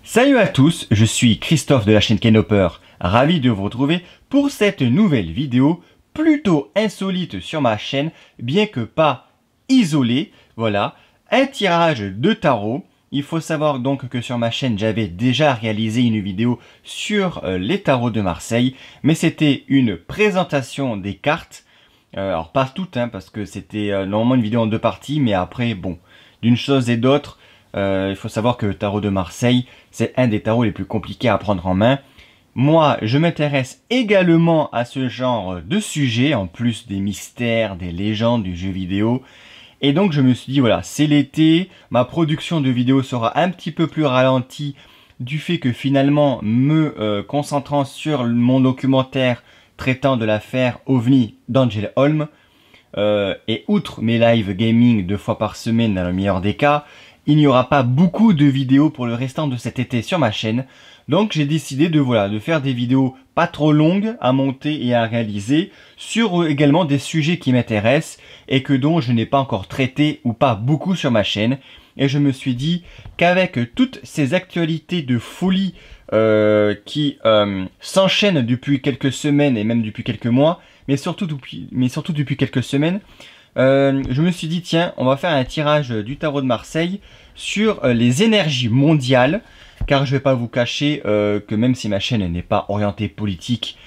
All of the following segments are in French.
Salut à tous, je suis Christophe de la chaîne Kenhopper, ravi de vous retrouver pour cette nouvelle vidéo plutôt insolite sur ma chaîne, bien que pas isolée. Voilà, un tirage de tarot. Il faut savoir donc que sur ma chaîne, j'avais déjà réalisé une vidéo sur les tarots de Marseille, mais c'était une présentation des cartes. Alors pas toutes, hein, parce que c'était normalement une vidéo en deux parties, mais après, bon, d'une chose et d'autre, il faut savoir que le tarot de Marseille, c'est un des tarots les plus compliqués à prendre en main. Moi, je m'intéresse également à ce genre de sujet, en plus des mystères, des légendes du jeu vidéo. Et donc je me suis dit, voilà, c'est l'été, ma production de vidéos sera un petit peu plus ralentie du fait que finalement, me concentrant sur mon documentaire traitant de l'affaire OVNI d'Angel Holm, et outre mes live gaming 2 fois par semaine dans le meilleur des cas, il n'y aura pas beaucoup de vidéos pour le restant de cet été sur ma chaîne. Donc j'ai décidé de faire des vidéos pas trop longues à monter et à réaliser sur également des sujets qui m'intéressent et dont je n'ai pas encore traité ou pas beaucoup sur ma chaîne. Et je me suis dit qu'avec toutes ces actualités de folie qui s'enchaînent depuis quelques semaines et même depuis quelques mois, mais surtout depuis quelques semaines, je me suis dit tiens, on va faire un tirage du tarot de Marseille sur les énergies mondiales, car je vais pas vous cacher que même si ma chaîne n'est pas orientée politique,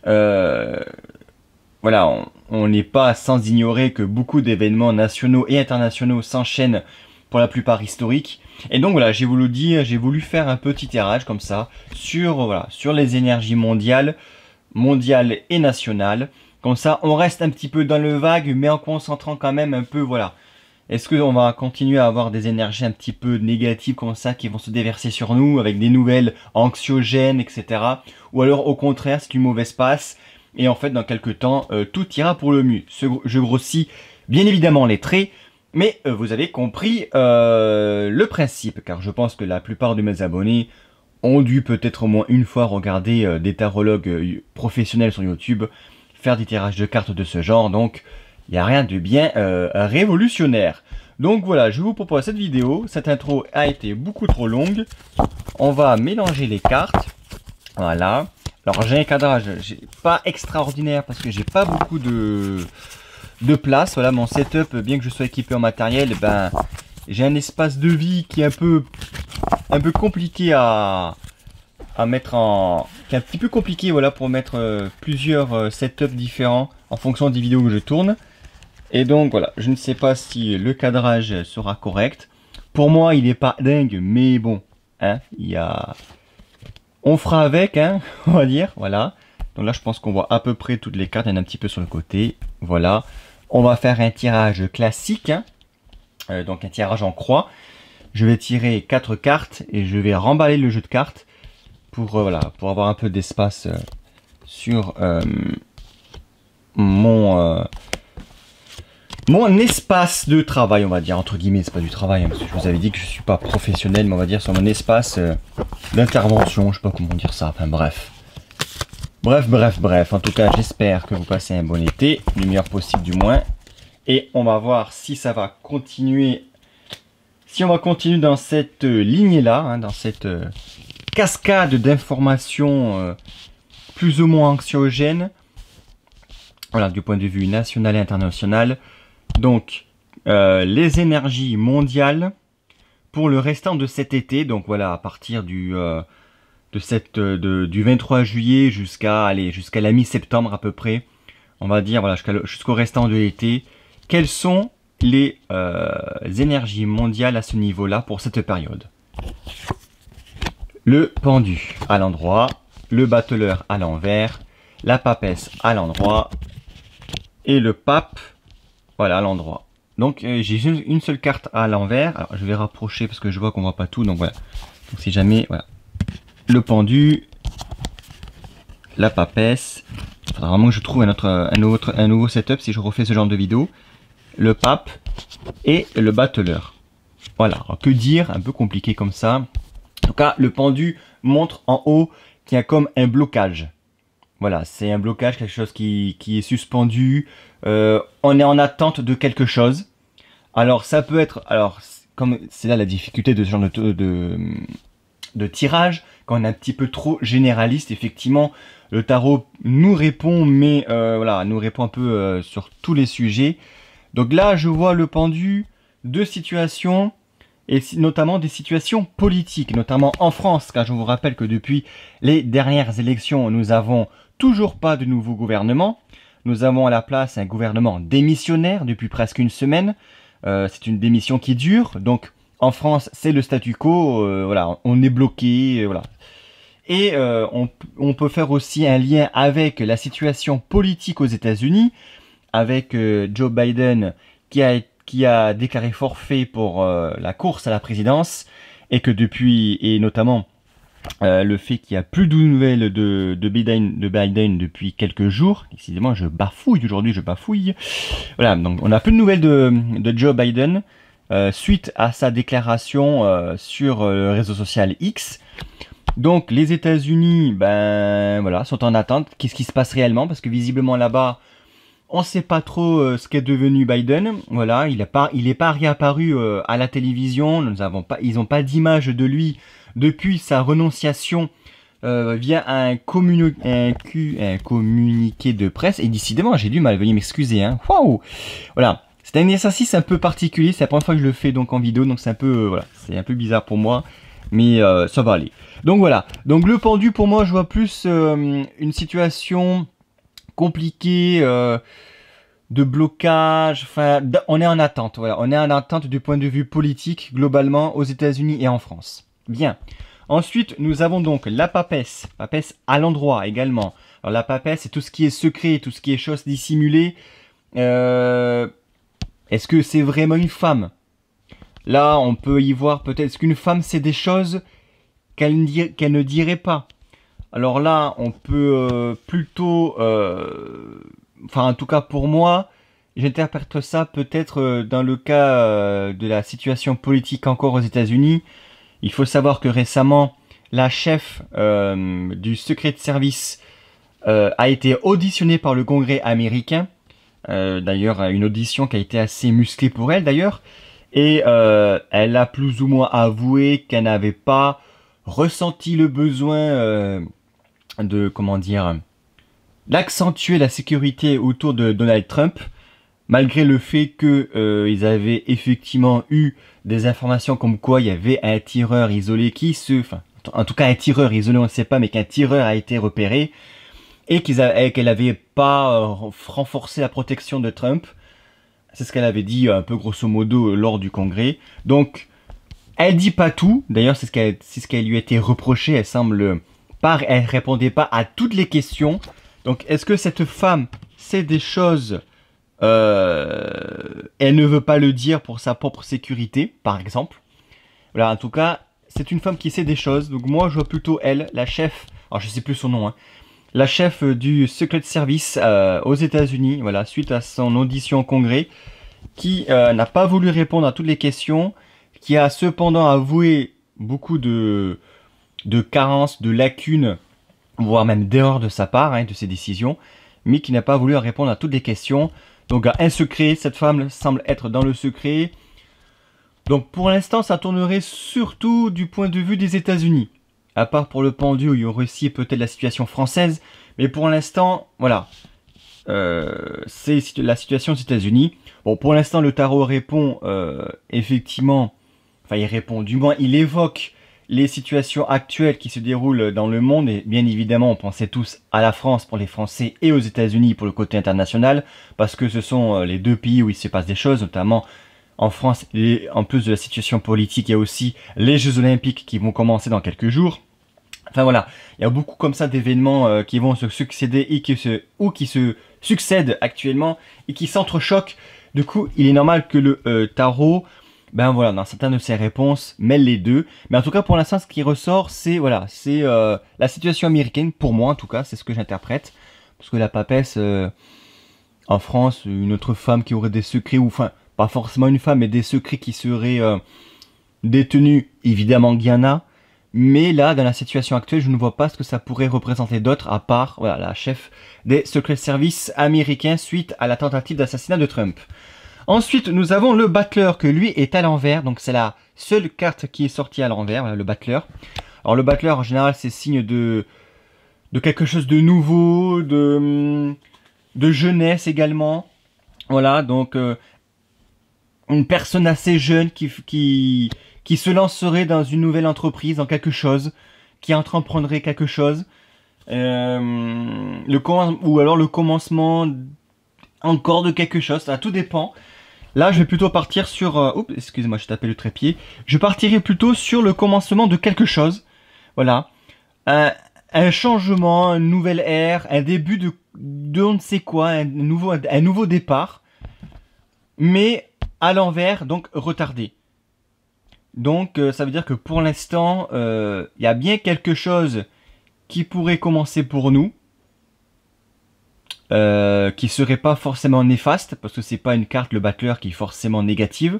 voilà, on n'est pas sans ignorer que beaucoup d'événements nationaux et internationaux s'enchaînent, pour la plupart historiques. Et donc voilà, j'ai voulu faire un petit tirage comme ça sur les énergies mondiales et nationales. Comme ça, on reste un petit peu dans le vague, mais en concentrant quand même un peu, voilà. Est-ce qu'on va continuer à avoir des énergies un petit peu négatives comme ça qui vont se déverser sur nous avec des nouvelles anxiogènes, etc. Ou alors au contraire, c'est une mauvaise passe et en fait dans quelques temps, tout ira pour le mieux. Je grossis bien évidemment les traits, mais vous avez compris le principe, car je pense que la plupart de mes abonnés ont dû peut-être au moins une fois regarder des tarologues professionnels sur YouTube faire des tirages de cartes de ce genre, donc il n'y a rien de bien révolutionnaire. Donc voilà, je vous propose cette vidéo. Cette intro a été beaucoup trop longue. On va mélanger les cartes. Voilà. Alors j'ai un cadrage pas extraordinaire parce que j'ai pas beaucoup de place. Voilà, mon setup, bien que je sois équipé en matériel, ben j'ai un espace de vie qui est un peu compliqué à mettre en... qui est un petit peu compliqué, voilà, pour mettre plusieurs setups différents en fonction des vidéos que je tourne. Et donc voilà, je ne sais pas si le cadrage sera correct. Pour moi, il n'est pas dingue, mais bon, hein, on fera avec, hein, on va dire, voilà. Donc là, je pense qu'on voit à peu près toutes les cartes, il y en a un petit peu sur le côté, voilà. On va faire un tirage classique, hein, donc un tirage en croix. Je vais tirer 4 cartes et je vais remballer le jeu de cartes pour, voilà, pour avoir un peu d'espace sur mon espace de travail, on va dire, entre guillemets. C'est pas du travail, hein, parce que je vous avais dit que je suis pas professionnel, mais on va dire sur mon espace d'intervention, je sais pas comment dire ça, enfin bref. Bref, en tout cas j'espère que vous passez un bon été, le meilleur possible du moins, et on va voir si ça va continuer, si on va continuer dans cette lignée là, hein, dans cette cascade d'informations plus ou moins anxiogènes, voilà, du point de vue national et international. Donc les énergies mondiales pour le restant de cet été, donc voilà, à partir du 23 juillet jusqu'à la mi-septembre à peu près, on va dire, voilà, jusqu'au restant de l'été, quelles sont les énergies mondiales à ce niveau-là pour cette période. Le pendu à l'endroit, le battleur à l'envers, la papesse à l'endroit et le pape, voilà, à l'endroit. Donc j'ai une seule carte à l'envers. Alors je vais rapprocher parce que je vois qu'on voit pas tout. Donc voilà. Donc si jamais, voilà, le pendu, la papesse. Il faudra vraiment que je trouve un nouveau setup si je refais ce genre de vidéo. Le pape et le battleur. Voilà. Alors, que dire, un peu compliqué comme ça. En tout cas, le pendu montre en haut qu'il y a comme un blocage. Voilà, c'est un blocage, quelque chose qui est suspendu. On est en attente de quelque chose. Alors ça peut être, alors comme c'est là la difficulté de ce genre de tirage, quand on est un petit peu trop généraliste. Effectivement, le tarot nous répond, mais voilà, nous répond un peu sur tous les sujets. Donc là, je vois le pendu de situations, et notamment des situations politiques, notamment en France, car je vous rappelle que depuis les dernières élections, nous avons toujours pas de nouveau gouvernement. Nous avons à la place un gouvernement démissionnaire depuis presque une semaine. C'est une démission qui dure, donc en France, c'est le statu quo, voilà, on est bloqué, voilà. Et on peut faire aussi un lien avec la situation politique aux États-Unis, avec Joe Biden qui a déclaré forfait pour la course à la présidence, et que depuis, et notamment le fait qu'il n'y a plus de nouvelles de Biden depuis quelques jours. Décidément, je bafouille aujourd'hui, je bafouille. Voilà, donc on n'a plus de nouvelles de Joe Biden suite à sa déclaration sur le réseau social X. Donc les États-Unis, ben voilà, sont en attente. Qu'est-ce qui se passe réellement? Parce que visiblement là-bas, on ne sait pas trop ce qu'est devenu Biden. Voilà, il est pas réapparu à la télévision. Ils n'ont pas d'image de lui depuis sa renonciation via un communiqué de presse. Et décidément, j'ai du mal, veuillez m'excuser. Hein. Waouh! Voilà, c'est un exercice un peu particulier. C'est la première fois que je le fais donc en vidéo, donc c'est un peu voilà, c'est un peu bizarre pour moi, mais ça va aller. Donc voilà. Donc le pendu pour moi, je vois plus une situation compliquée. De blocage, enfin, on est en attente, voilà, on est en attente du point de vue politique, globalement, aux États-Unis et en France. Bien. Ensuite, nous avons donc la papesse à l'endroit également. Alors la papesse, c'est tout ce qui est secret, tout ce qui est choses dissimulées. Est-ce que c'est vraiment une femme? Là, on peut y voir peut-être qu'une femme, c'est des choses qu'elle ne dirait pas. Alors là, on peut plutôt... enfin, en tout cas pour moi, j'interprète ça peut-être dans le cas de la situation politique encore aux États-Unis. Il faut savoir que récemment, la chef du Secret Service a été auditionnée par le Congrès américain. D'ailleurs, une audition qui a été assez musclée pour elle d'ailleurs. Et elle a plus ou moins avoué qu'elle n'avait pas ressenti le besoin de, comment dire... d'accentuer la sécurité autour de Donald Trump, malgré le fait que ils avaient effectivement eu des informations comme quoi il y avait un tireur isolé enfin, en tout cas un tireur isolé, on ne sait pas, mais qu'un tireur a été repéré, et qu'elle n'avait pas renforcé la protection de Trump. C'est ce qu'elle avait dit un peu grosso modo lors du Congrès. Donc, elle dit pas tout. D'ailleurs, c'est ce qu'elle lui a été reproché. Elle répondait pas à toutes les questions. Donc, est-ce que cette femme sait des choses, elle ne veut pas le dire pour sa propre sécurité, par exemple. Voilà, en tout cas, c'est une femme qui sait des choses. Donc, moi, je vois plutôt elle, la chef, alors je sais plus son nom, hein, la chef du Secret Service aux États-Unis, voilà, suite à son audition au Congrès, qui n'a pas voulu répondre à toutes les questions, qui a cependant avoué beaucoup de carences, de lacunes, voire même d'erreurs de sa part, hein, de ses décisions, mais qui n'a pas voulu répondre à toutes les questions. Donc un secret, cette femme semble être dans le secret. Donc pour l'instant, ça tournerait surtout du point de vue des États-Unis. À part pour le pendu, où il y aurait aussi peut-être la situation française. Mais pour l'instant, voilà. C'est la situation aux États-Unis. Bon, pour l'instant, le tarot répond effectivement... Enfin, il répond, du moins, il évoque les situations actuelles qui se déroulent dans le monde, et bien évidemment on pensait tous à la France pour les Français et aux États-Unis pour le côté international, parce que ce sont les deux pays où il se passe des choses, notamment en France, et en plus de la situation politique, il y a aussi les Jeux Olympiques qui vont commencer dans quelques jours. Enfin voilà, il y a beaucoup comme ça d'événements qui vont se succéder et qui se succèdent actuellement et qui s'entrechoquent. Du coup, il est normal que le tarot... Ben voilà, dans certaines de ces réponses, mêle les deux. Mais en tout cas, pour l'instant, ce qui ressort, c'est voilà, c'est la situation américaine, pour moi en tout cas, c'est ce que j'interprète. Parce que la papesse, en France, une autre femme qui aurait des secrets, ou enfin, pas forcément une femme, mais des secrets qui seraient détenus, évidemment qu'il y en a. Mais là, dans la situation actuelle, je ne vois pas ce que ça pourrait représenter d'autre, à part voilà, la chef des Secret Service américains suite à la tentative d'assassinat de Trump. Ensuite, nous avons le battleur, que lui est à l'envers. Donc, c'est la seule carte qui est sortie à l'envers, voilà, le battleur. Alors le battleur en général c'est signe de quelque chose de nouveau, de jeunesse également. Voilà, donc une personne assez jeune qui se lancerait dans une nouvelle entreprise, dans quelque chose, qui entreprendrait quelque chose. Ou alors le commencement encore de quelque chose, ça tout dépend. Là, je vais plutôt partir sur... oups, excusez-moi, je tapais le trépied. Je partirai plutôt sur le commencement de quelque chose. Voilà. Un changement, une nouvelle ère, un début de on ne sait quoi, un nouveau départ. Mais à l'envers, donc retardé. Donc, ça veut dire que pour l'instant, il y a bien quelque chose qui pourrait commencer pour nous. Qui serait pas forcément néfaste, parce que c'est pas une carte, le battleur, qui est forcément négative.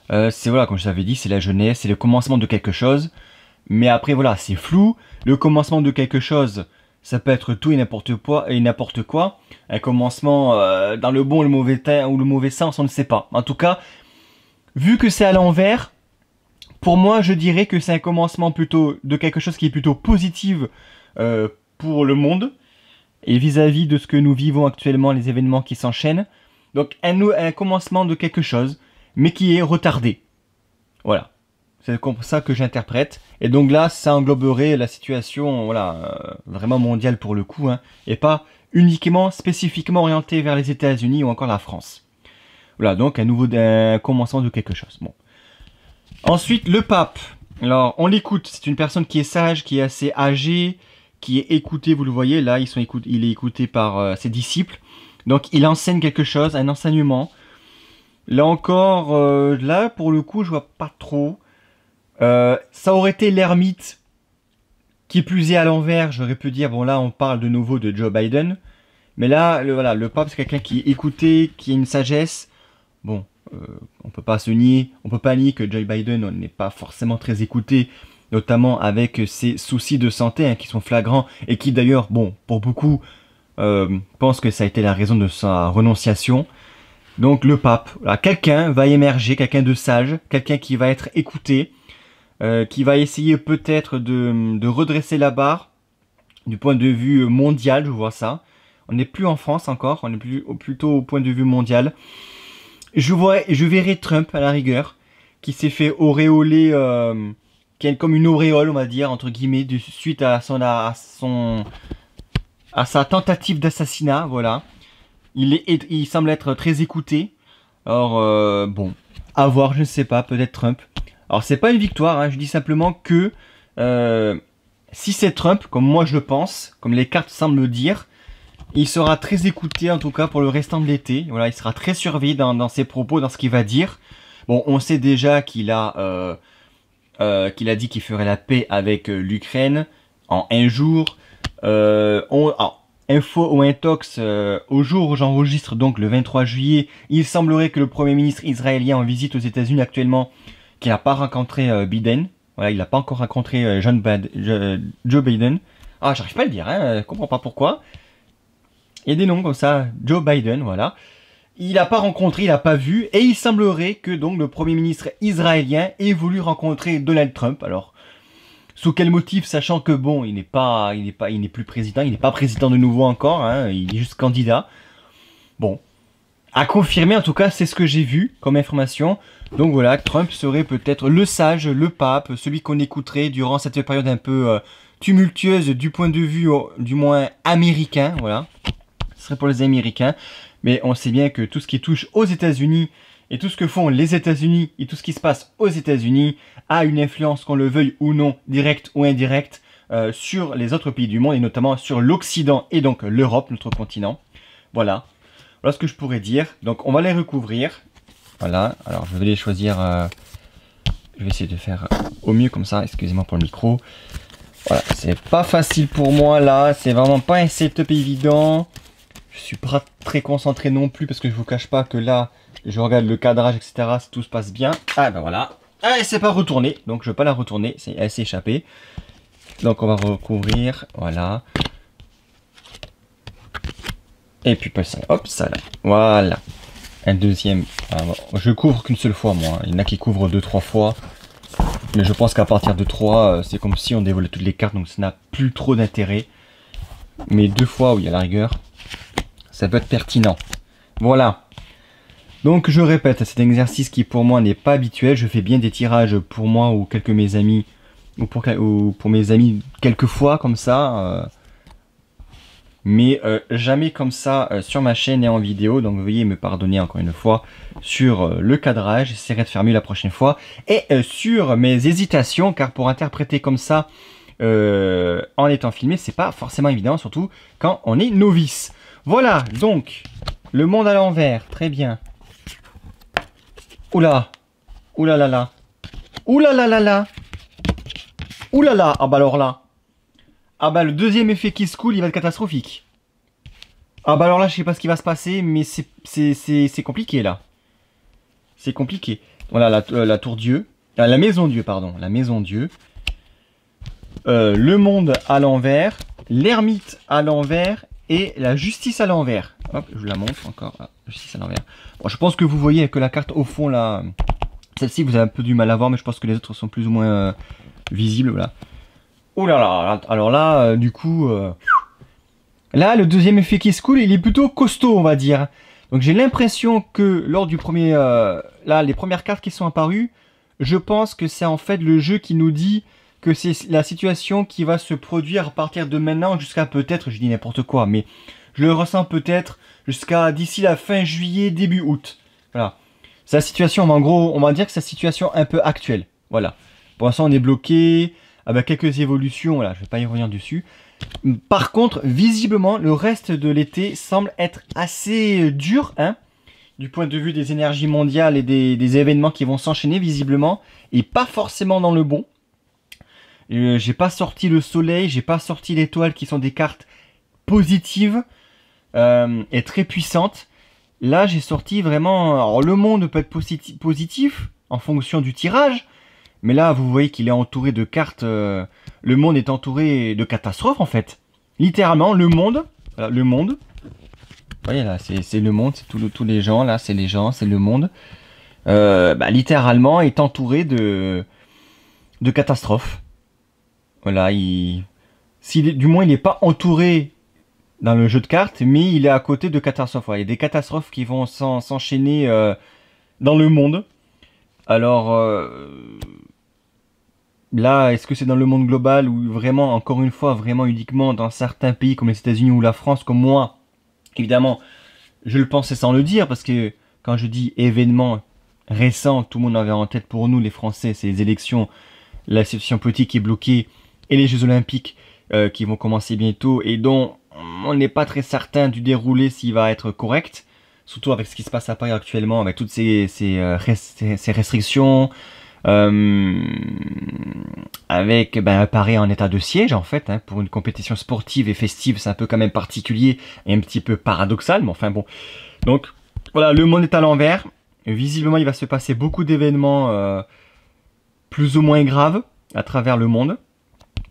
C'est voilà, comme je t'avais dit, c'est la jeunesse, c'est le commencement de quelque chose. Mais après voilà, c'est flou. Le commencement de quelque chose, ça peut être tout et n'importe quoi. Un commencement dans le bon ou le mauvais sens, on ne sait pas. En tout cas, vu que c'est à l'envers, pour moi, je dirais que c'est un commencement plutôt de quelque chose qui est plutôt positif pour le monde. Et vis-à-vis de ce que nous vivons actuellement, les événements qui s'enchaînent. Donc un commencement de quelque chose, mais qui est retardé. Voilà. C'est comme ça que j'interprète. Et donc là, ça engloberait la situation voilà, vraiment mondiale pour le coup, hein, et pas uniquement, spécifiquement orienté vers les États-Unis ou encore la France. Voilà, donc un commencement de quelque chose. Bon. Ensuite, le pape. Alors, on l'écoute. C'est une personne qui est sage, qui est assez âgée, qui est écouté, vous le voyez, là, il est écouté par ses disciples. Donc, il enseigne quelque chose, un enseignement. Là encore, là, pour le coup, je vois pas trop. Ça aurait été l'ermite qui plus est à l'envers. J'aurais pu dire, bon là, on parle de nouveau de Joe Biden. Mais là, voilà, le pape, c'est quelqu'un qui est écouté, qui a une sagesse. Bon, on peut pas nier que Joe Biden n'est pas forcément très écouté, notamment avec ses soucis de santé hein, qui sont flagrants et qui d'ailleurs, bon, pour beaucoup, pensent que ça a été la raison de sa renonciation. Donc le pape, voilà, quelqu'un va émerger, quelqu'un de sage, quelqu'un qui va être écouté, qui va essayer peut-être de redresser la barre du point de vue mondial, je vois ça. On n'est plus en France encore, on est plutôt au point de vue mondial. Je verrai Trump à la rigueur, qui s'est fait auréoler, qui est comme une auréole, on va dire, entre guillemets, suite à sa tentative d'assassinat, voilà. Il semble être très écouté. Alors, bon, à voir, je ne sais pas, peut-être Trump. Alors, c'est pas une victoire, hein, je dis simplement que si c'est Trump, comme moi je le pense, comme les cartes semblent le dire, il sera très écouté, en tout cas, pour le restant de l'été. Voilà, il sera très surveillé dans ses propos, dans ce qu'il va dire. Bon, on sait déjà qu'il a dit qu'il ferait la paix avec l'Ukraine en un jour. Info ou intox, au jour où j'enregistre, donc le 23 juillet, il semblerait que le Premier ministre israélien en visite aux États-Unis actuellement, qui n'a pas rencontré Biden, voilà, il n'a pas encore rencontré Joe Biden. Ah, j'arrive pas à le dire, hein, je comprends pas pourquoi. Il y a des noms comme ça, Joe Biden, voilà. Il n'a pas rencontré, il n'a pas vu, et il semblerait que donc le Premier ministre israélien ait voulu rencontrer Donald Trump. Alors, sous quel motif, sachant que bon, il n'est plus président, il n'est pas président de nouveau encore, hein, il est juste candidat. Bon, à confirmer en tout cas, c'est ce que j'ai vu comme information. Donc voilà, Trump serait peut-être le sage, le pape, celui qu'on écouterait durant cette période un peu tumultueuse du point de vue du moins américain, voilà. Ce serait pour les Américains, mais on sait bien que tout ce qui touche aux États-Unis et tout ce que font les États-Unis et tout ce qui se passe aux États-Unis a une influence, qu'on le veuille ou non, directe ou indirecte, sur les autres pays du monde et notamment sur l'Occident et donc l'Europe, notre continent. Voilà. Voilà ce que je pourrais dire. Donc on va les recouvrir. Voilà. Alors je vais les choisir. Je vais essayer de faire au mieux comme ça. Excusez-moi pour le micro. Voilà. C'est pas facile pour moi là. C'est vraiment pas un setup évident. Je suis pas très concentré non plus parce que je vous cache pas que là, je regarde le cadrage, etc. Si tout se passe bien. Ah ben voilà. Ah, c'est pas retourné. Donc je vais pas la retourner. Elle s'est échappée. Donc on va recouvrir. Voilà. Et puis ça. Hop, ça là. Voilà. Un deuxième. Alors, je couvre qu'une seule fois moi. Il y en a qui couvrent 2-3 fois. Mais je pense qu'à partir de 3, c'est comme si on dévolait toutes les cartes, donc ça n'a plus trop d'intérêt. Mais 2 fois, oui, à la rigueur, ça peut être pertinent. Voilà. Donc je répète, c'est un exercice qui pour moi n'est pas habituel. Je fais bien des tirages pour moi ou quelques de mes amis, ou pour mes amis quelques fois comme ça. Mais jamais comme ça sur ma chaîne et en vidéo. Donc veuillez me pardonner encore une fois sur le cadrage. J'essaierai de faire mieux la prochaine fois. Et sur mes hésitations, car pour interpréter comme ça en étant filmé, c'est pas forcément évident, surtout quand on est novice. Voilà, donc le monde à l'envers, très bien. Oula, oula là là, oula là là là, oula là, ah bah alors là. Ah bah le deuxième effet qui se coule, il va être catastrophique. Ah bah alors là, je sais pas ce qui va se passer, mais c'est compliqué là. C'est compliqué. Voilà, la tour Dieu. Ah, la maison Dieu, pardon. La maison Dieu. Le monde à l'envers. L'ermite à l'envers. Et la justice à l'envers. Hop, je la montre encore. Ah, justice à l'envers. Bon, je pense que vous voyez que la carte au fond là. Celle-ci, vous avez un peu du mal à voir, mais je pense que les autres sont plus ou moins visibles. Voilà. Oh là là, alors là, du coup, là, le deuxième effet qui se coule, il est plutôt costaud, on va dire. Donc j'ai l'impression que lors du premier, là, les premières cartes qui sont apparues, je pense que c'est en fait le jeu qui nous dit que c'est la situation qui va se produire à partir de maintenant jusqu'à peut-être, je dis n'importe quoi, mais je le ressens peut-être jusqu'à d'ici la fin juillet, début août. Voilà. C'est la situation, en gros, on va dire que c'est la situation un peu actuelle. Voilà. Pour l'instant, on est bloqué. Avec quelques évolutions, là, je vais pas y revenir dessus. Par contre, visiblement, le reste de l'été semble être assez dur, hein, du point de vue des énergies mondiales et des événements qui vont s'enchaîner, visiblement, et pas forcément dans le bon. J'ai pas sorti le soleil, j'ai pas sorti l'étoile, qui sont des cartes positives et très puissantes. Là, j'ai sorti vraiment... Alors, le monde peut être positif en fonction du tirage. Mais là, vous voyez qu'il est entouré de cartes. Le monde est entouré de catastrophes, en fait. Littéralement, le monde. Voilà, le monde. Vous voyez, là, c'est le monde. C'est tous les gens, là. C'est les gens, c'est le monde. Littéralement, est entouré de catastrophes. Voilà, du moins, il n'est pas entouré dans le jeu de cartes, mais il est à côté de catastrophes. Voilà, il y a des catastrophes qui vont s'enchaîner dans le monde. Alors... Là, est-ce que c'est dans le monde global ou vraiment, encore une fois, vraiment uniquement dans certains pays comme les États-Unis ou la France, comme moi, évidemment, je le pensais sans le dire, parce que quand je dis événement récent, tout le monde avait en tête pour nous, les Français, c'est les élections, la situation politique est bloquée, et les Jeux Olympiques qui vont commencer bientôt, et dont on n'est pas très certain du déroulé s'il va être correct, surtout avec ce qui se passe à Paris actuellement, avec toutes ces restrictions, avec Paris en état de siège en fait, hein, pour une compétition sportive et festive, c'est un peu quand même particulier et un petit peu paradoxal, mais enfin bon. Donc voilà, le monde est à l'envers. Visiblement, il va se passer beaucoup d'événements plus ou moins graves à travers le monde.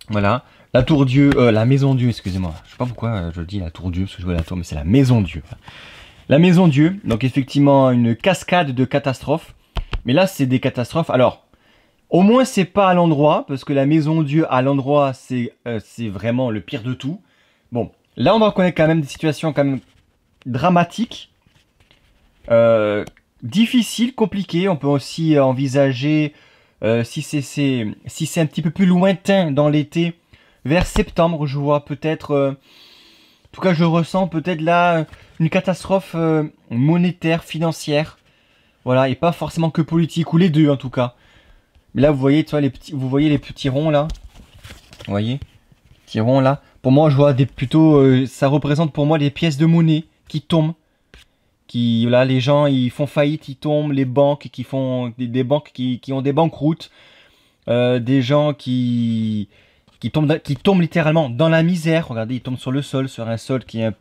Voilà. La tour Dieu, la maison Dieu, excusez-moi. Je sais pas pourquoi je dis la tour Dieu, parce que je vois la tour, mais c'est la maison Dieu. La maison Dieu, donc effectivement une cascade de catastrophes. Mais là, c'est des catastrophes. Alors, au moins, c'est pas à l'endroit, parce que la maison Dieu à l'endroit, c'est vraiment le pire de tout. Bon, là, on va reconnaître quand même des situations quand même dramatiques, difficiles, compliquées. On peut aussi envisager, si c'est un petit peu plus lointain dans l'été, vers septembre, je vois peut-être... en tout cas, je ressens peut-être là une catastrophe monétaire, financière. Voilà, et pas forcément que politique, ou les deux en tout cas. Mais là, vous voyez, tu vois, vous voyez les petits ronds là. Vous voyez, petits ronds là. Pour moi, je vois plutôt, ça représente pour moi les pièces de monnaie qui tombent. Là, les gens, ils font faillite, ils tombent. Les banques qui font des banques qui ont des banqueroutes. Des gens qui tombent littéralement dans la misère. Regardez, ils tombent sur le sol, sur un sol qui est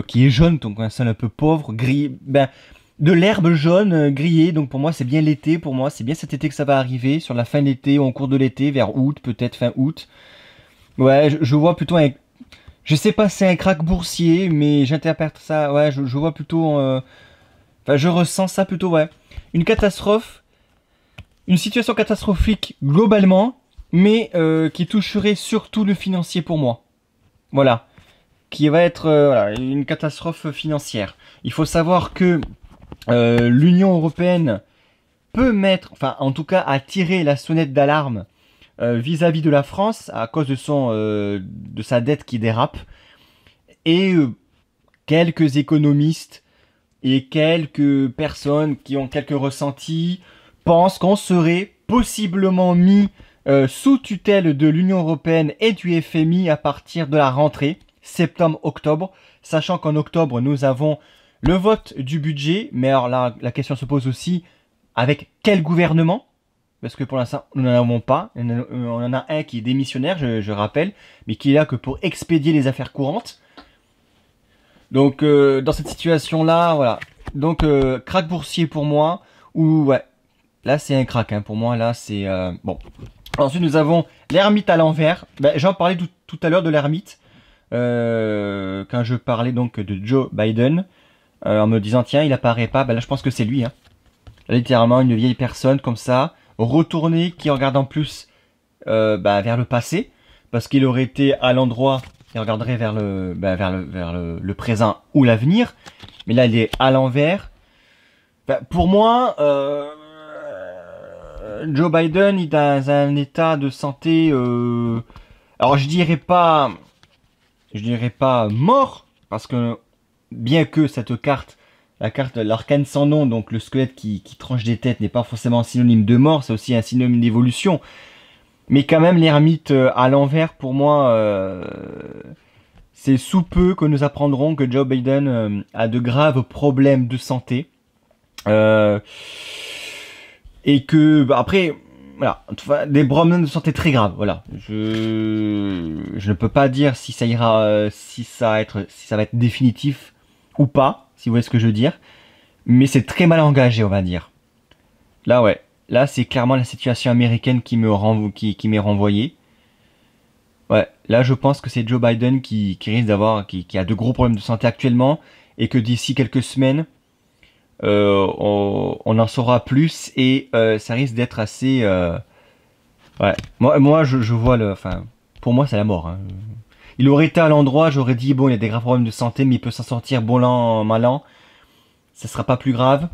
qui est jaune, donc un sol un peu pauvre, gris. De l'herbe jaune grillée, donc pour moi c'est bien l'été, pour moi c'est bien cet été que ça va arriver, sur la fin de l'été ou en cours de l'été, vers août, peut-être fin août. Ouais, je vois plutôt un... Je sais pas si c'est un krach boursier, mais j'interprète ça, ouais, je vois plutôt... Enfin, je ressens ça plutôt, ouais. Une catastrophe une situation catastrophique globalement, mais qui toucherait surtout le financier pour moi. Voilà. Qui va être voilà, une catastrophe financière. Il faut savoir que l'Union européenne peut mettre, enfin en tout cas à tirer la sonnette d'alarme vis-à-vis de la France à cause de sa dette qui dérape. Et quelques économistes et quelques personnes qui ont quelques ressentis pensent qu'on serait possiblement mis sous tutelle de l'Union européenne et du FMI à partir de la rentrée septembre-octobre, sachant qu'en octobre nous avons le vote du budget, mais alors là la question se pose aussi avec quel gouvernement, parce que pour l'instant nous n'en avons pas, on en a un qui est démissionnaire, je rappelle, mais qui est là que pour expédier les affaires courantes. Donc dans cette situation là, voilà, donc crack boursier pour moi, ou ouais, là c'est un crack, hein, pour moi là c'est bon. Ensuite nous avons l'ermite à l'envers, j'en parlais tout à l'heure de l'ermite, quand je parlais donc de Joe Biden, en me disant tiens il apparaît pas, là je pense que c'est lui, hein. Là, littéralement une vieille personne comme ça, retournée, qui regarde en plus vers le passé, parce qu'il aurait été à l'endroit, il regarderait vers le présent ou l'avenir, mais là il est à l'envers. Pour moi, Joe Biden il est dans un état de santé, alors je dirais pas mort, parce que bien que cette carte, la carte l'arcane sans nom, donc le squelette qui tranche des têtes, n'est pas forcément un synonyme de mort, c'est aussi un synonyme d'évolution. Mais quand même, l'ermite à l'envers, pour moi, c'est sous peu que nous apprendrons que Joe Biden a de graves problèmes de santé. Et que, après, voilà, des problèmes de santé très graves, voilà. Je ne peux pas dire si ça ira, si ça va être définitif ou pas, si vous voyez ce que je veux dire. Mais c'est très mal engagé, on va dire. Là, ouais. Là, c'est clairement la situation américaine qui m'est renvoyée. Ouais, là, je pense que c'est Joe Biden qui risque d'avoir, qui a de gros problèmes de santé actuellement, et que d'ici quelques semaines, on en saura plus, et ça risque d'être assez... ouais, moi je vois enfin, pour moi, c'est la mort, hein. Il aurait été à l'endroit, j'aurais dit, bon, il y a des graves problèmes de santé, mais il peut s'en sortir bon an, mal an. Ça sera pas plus grave.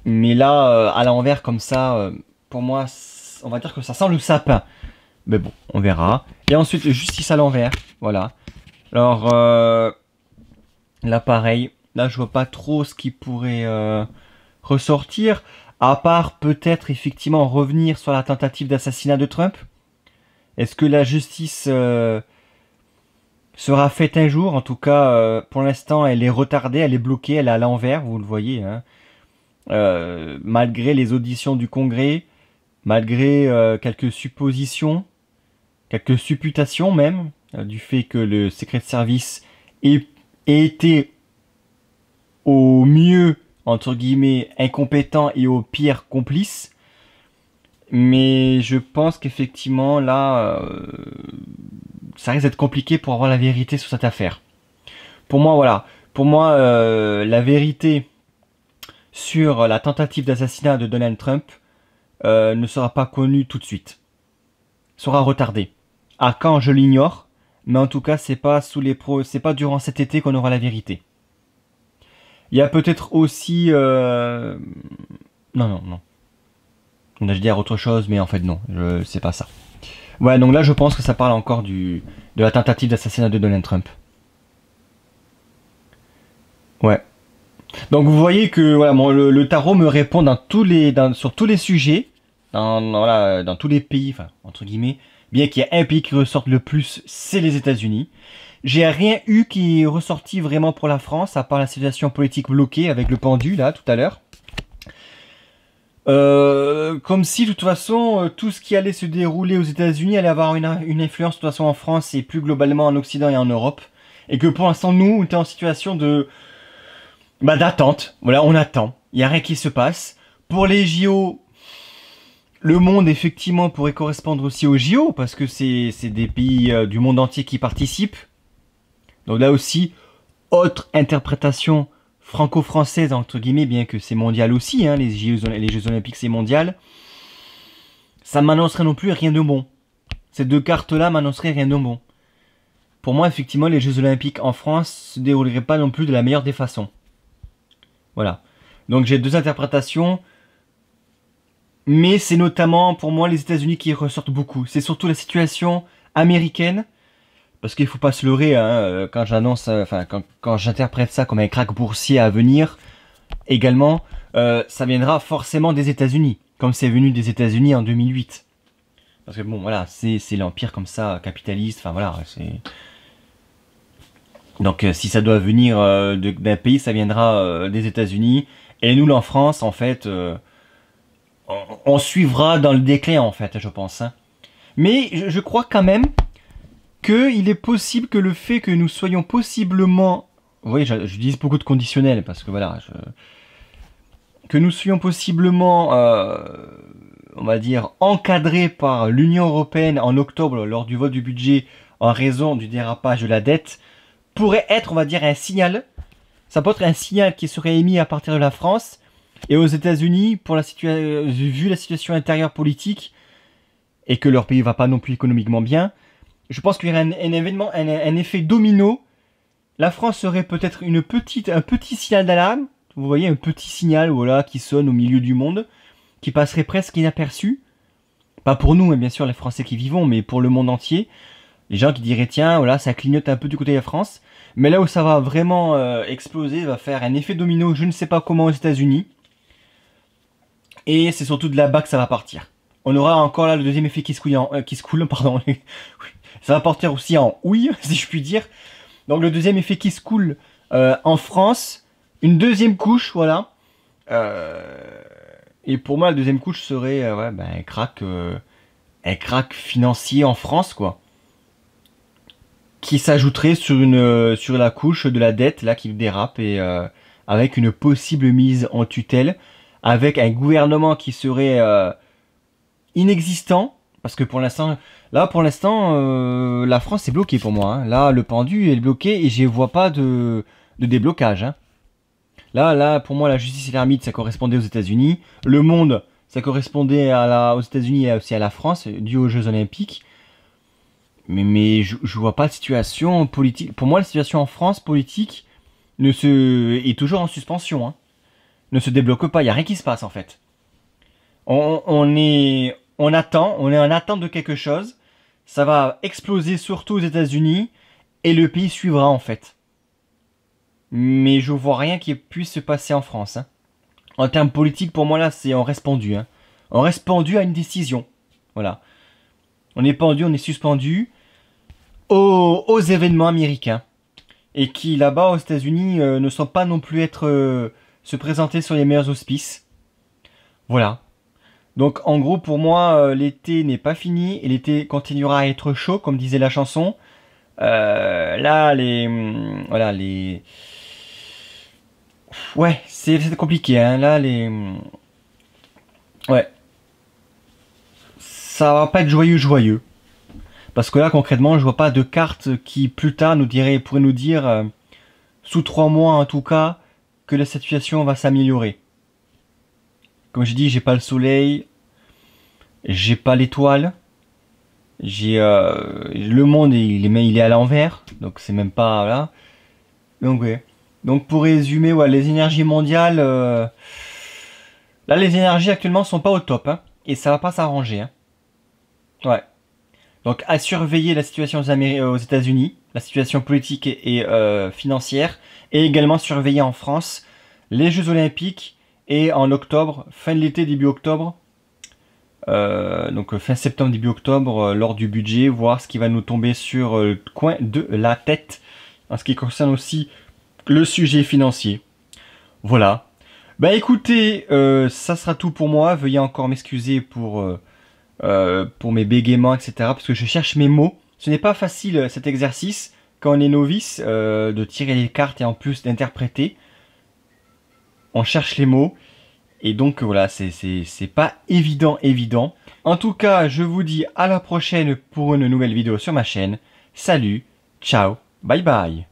Mais là, à l'envers comme ça, pour moi, on va dire que ça sent le sapin. Mais bon, on verra. Et ensuite, justice à l'envers, voilà. Alors, là pareil, là je vois pas trop ce qui pourrait ressortir, à part peut-être effectivement revenir sur la tentative d'assassinat de Trump. Est-ce que la justice sera faite un jour? En tout cas, pour l'instant, elle est retardée, elle est bloquée, elle est à l'envers, vous le voyez, hein. Malgré les auditions du Congrès, malgré quelques suppositions, quelques supputations même, du fait que le Secret Service ait été au mieux, entre guillemets, incompétent et au pire complice. Mais je pense qu'effectivement, là, ça risque d'être compliqué pour avoir la vérité sur cette affaire. Pour moi, voilà. Pour moi, la vérité sur la tentative d'assassinat de Donald Trump ne sera pas connue tout de suite. Sera retardée. À quand, je l'ignore, mais en tout cas, c'est pas durant cet été qu'on aura la vérité. Il y a peut-être aussi... Non. On a dire autre chose, mais en fait non, c'est pas ça. Ouais, donc là je pense que ça parle encore de la tentative d'assassinat de Donald Trump. Ouais. Donc vous voyez que voilà, le tarot me répond sur tous les sujets, dans tous les pays, enfin entre guillemets, bien qu'il y ait un pays qui ressorte le plus, c'est les États-Unis. J'ai rien eu qui est ressorti vraiment pour la France, à part la situation politique bloquée avec le pendu là tout à l'heure. Comme si de toute façon tout ce qui allait se dérouler aux États-Unis allait avoir une influence de toute façon en France et plus globalement en Occident et en Europe, et que pour l'instant nous on était en situation d'attente. Voilà, on attend, il y a rien qui se passe. Pour les JO, le monde effectivement pourrait correspondre aussi aux JO parce que c'est des pays du monde entier qui participent. Donc là aussi, autre interprétation franco-française, entre guillemets, bien que c'est mondial aussi, hein, les Jeux Olympiques c'est mondial, ça m'annoncerait non plus rien de bon. Ces deux cartes-là m'annonceraient rien de bon. Pour moi, effectivement, les Jeux Olympiques en France se dérouleraient pas non plus de la meilleure des façons. Voilà. Donc j'ai deux interprétations. Mais c'est notamment pour moi les États-Unis qui ressortent beaucoup. C'est surtout la situation américaine. Parce qu'il faut pas se leurrer, hein, quand j'annonce, quand j'interprète ça comme un krach boursier à venir, également, ça viendra forcément des États-Unis. Comme c'est venu des États-Unis en 2008. Parce que bon, voilà, c'est l'empire comme ça, capitaliste, enfin voilà, c'est... Donc si ça doit venir d'un pays, ça viendra des États-Unis. Et nous, en France, en fait, on suivra dans le déclin, en fait, je pense. Hein. Mais je crois quand même qu'il est possible que le fait que nous soyons possiblement... Vous voyez, je dis beaucoup de conditionnels, parce que voilà, que nous soyons possiblement, on va dire, encadrés par l'Union Européenne en octobre lors du vote du budget en raison du dérapage de la dette, pourrait être, on va dire, un signal. Ça peut être un signal qui serait émis à partir de la France et aux États-Unis pour vu la situation intérieure politique et que leur pays va pas non plus économiquement bien. Je pense qu'il y aurait un événement, un effet domino. La France serait peut-être un petit signal d'alarme. Vous voyez, un petit signal, voilà, qui sonne au milieu du monde, qui passerait presque inaperçu. Pas pour nous, bien sûr, les Français qui vivons, mais pour le monde entier. Les gens qui diraient, tiens, voilà, ça clignote un peu du côté de la France. Mais là où ça va vraiment exploser, va faire un effet domino, je ne sais pas comment, aux États-Unis. Et c'est surtout de là-bas que ça va partir. On aura encore là le deuxième effet qui se coule, pardon. Ça va partir aussi en houille, si je puis dire. Donc le deuxième effet qui se coule en France. Une deuxième couche, voilà. Et pour moi, la deuxième couche serait un krach financier en France, quoi. Qui s'ajouterait sur la couche de la dette là qui dérape et avec une possible mise en tutelle, avec un gouvernement qui serait inexistant parce que pour l'instant la France est bloquée pour moi. Hein. Là le pendu est bloqué et je vois pas de déblocage. Hein. Là pour moi la justice et l'ermite ça correspondait aux États-Unis, le monde ça correspondait aux États-Unis et aussi à la France dû aux Jeux Olympiques. Mais je vois pas de situation politique. Pour moi, la situation en France politique est toujours en suspension. Hein. Ne se débloque pas. Il n'y a rien qui se passe en fait. On est en attente de quelque chose. Ça va exploser surtout aux États-Unis et le pays suivra en fait. Mais je vois rien qui puisse se passer en France. Hein. En termes politiques, pour moi là, on reste pendu. Hein. On reste pendu à une décision. Voilà. On est pendu, on est suspendu aux événements américains. Et qui, là-bas, aux États-Unis, ne sont pas non plus se présenter sur les meilleurs auspices. Voilà. Donc, en gros, pour moi, l'été n'est pas fini. Et l'été continuera à être chaud, comme disait la chanson. Là, voilà, ouais, c'est compliqué, hein. Là, ouais. Ça va pas être joyeux. Parce que là, concrètement, je vois pas de carte qui, plus tard, pourrait nous dire, sous 3 mois en tout cas, que la situation va s'améliorer. Comme je dis, j'ai pas le soleil, j'ai pas l'étoile, le monde, il est à l'envers, donc c'est même pas, là. Donc, ouais. Donc, pour résumer, ouais, les énergies mondiales, là, les énergies actuellement sont pas au top, hein, et ça va pas s'arranger, hein. Ouais. Donc à surveiller la situation aux États-Unis, la situation politique et financière, et également surveiller en France les Jeux Olympiques et en octobre, fin de l'été, début octobre, donc fin septembre, début octobre, lors du budget, voir ce qui va nous tomber sur le coin de la tête en ce qui concerne aussi le sujet financier. Voilà. Bah écoutez, ça sera tout pour moi. Veuillez encore m'excuser pour mes bégaiements, etc. Parce que je cherche mes mots. Ce n'est pas facile cet exercice quand on est novice de tirer les cartes et en plus d'interpréter. On cherche les mots et donc voilà, c'est pas évident. En tout cas, je vous dis à la prochaine pour une nouvelle vidéo sur ma chaîne. Salut, ciao, bye bye.